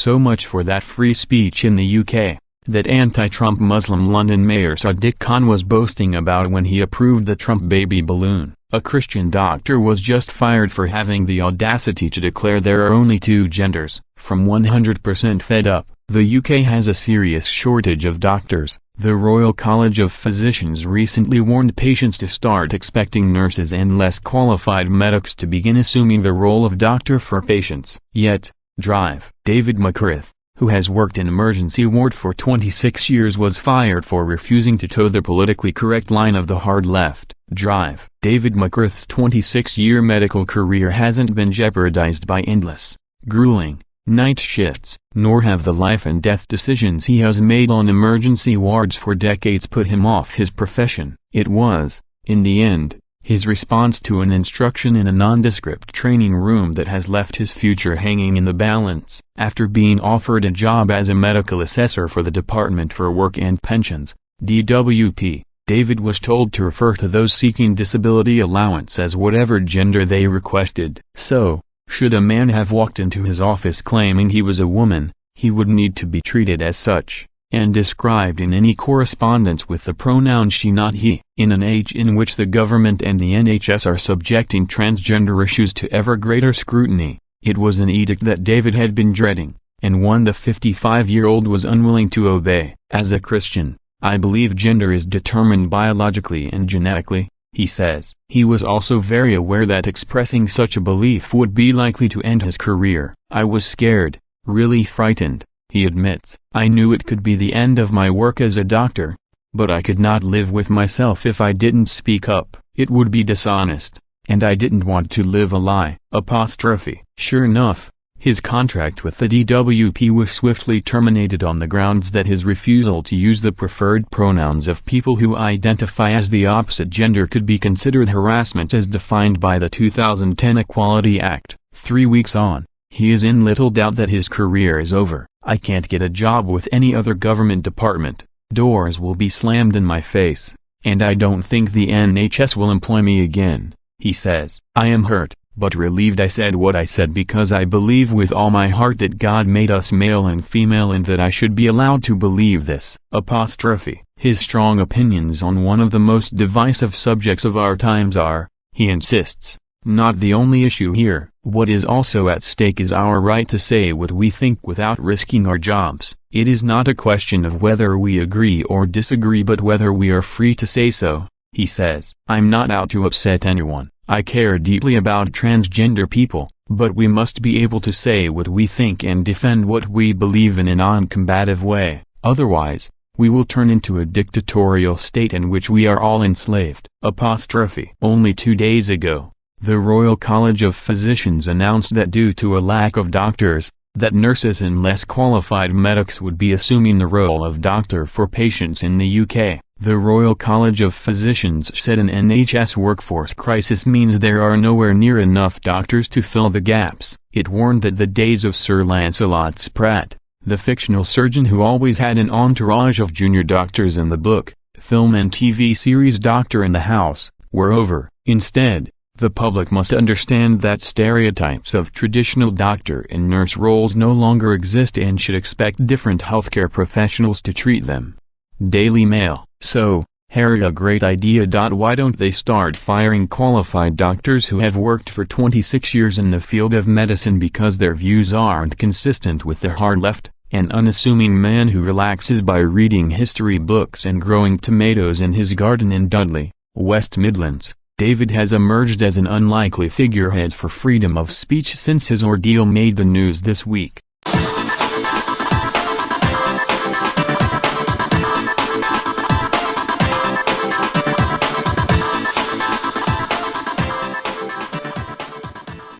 So much for that free speech in the UK, that anti-Trump Muslim London Mayor Sadiq Khan was boasting about when he approved the Trump baby balloon. A Christian doctor was just fired for having the audacity to declare there are only two genders. From 100% fed up, the UK has a serious shortage of doctors. The Royal College of Physicians recently warned patients to start expecting nurses and less qualified medics to begin assuming the role of doctor for patients. Yet, David Mackereth, who has worked in emergency ward for 26 years, was fired for refusing to toe the politically correct line of the hard left. David Mackereth's 26-year medical career hasn't been jeopardized by endless, grueling, night shifts, nor have the life and death decisions he has made on emergency wards for decades put him off his profession. It was, in the end, his response to an instruction in a nondescript training room that has left his future hanging in the balance. After being offered a job as a medical assessor for the Department for Work and Pensions, DWP, David was told to refer to those seeking disability allowance as whatever gender they requested. So, should a man have walked into his office claiming he was a woman, he would need to be treated as such, and described in any correspondence with the pronoun she not he. In an age in which the government and the NHS are subjecting transgender issues to ever greater scrutiny, it was an edict that David had been dreading, and one the 55-year-old was unwilling to obey. As a Christian, I believe gender is determined biologically and genetically, he says. He was also very aware that expressing such a belief would be likely to end his career. I was scared, really frightened, he admits. I knew it could be the end of my work as a doctor, but I could not live with myself if I didn't speak up. It would be dishonest, and I didn't want to live a lie. Sure enough, his contract with the DWP was swiftly terminated on the grounds that his refusal to use the preferred pronouns of people who identify as the opposite gender could be considered harassment as defined by the 2010 Equality Act. 3 weeks on, he is in little doubt that his career is over. I can't get a job with any other government department, doors will be slammed in my face, and I don't think the NHS will employ me again, he says. I am hurt, but relieved I said what I said because I believe with all my heart that God made us male and female and that I should be allowed to believe this. His strong opinions on one of the most divisive subjects of our times are, he insists, not the only issue here. What is also at stake is our right to say what we think without risking our jobs. It is not a question of whether we agree or disagree but whether we are free to say so, he says. I'm not out to upset anyone. I care deeply about transgender people, but we must be able to say what we think and defend what we believe in a non-combative way. Otherwise, we will turn into a dictatorial state in which we are all enslaved. Only 2 days ago, the Royal College of Physicians announced that due to a lack of doctors, that nurses and less qualified medics would be assuming the role of doctor for patients in the UK. The Royal College of Physicians said an NHS workforce crisis means there are nowhere near enough doctors to fill the gaps. It warned that the days of Sir Lancelot Spratt, the fictional surgeon who always had an entourage of junior doctors in the book, film and TV series Doctor in the House, were over. Instead, the public must understand that stereotypes of traditional doctor and nurse roles no longer exist and should expect different healthcare professionals to treat them. Daily Mail. So, Harry, a great idea. Why don't they start firing qualified doctors who have worked for 26 years in the field of medicine because their views aren't consistent with the hard left? An unassuming man who relaxes by reading history books and growing tomatoes in his garden in Dudley, West Midlands, David has emerged as an unlikely figurehead for freedom of speech since his ordeal made the news this week.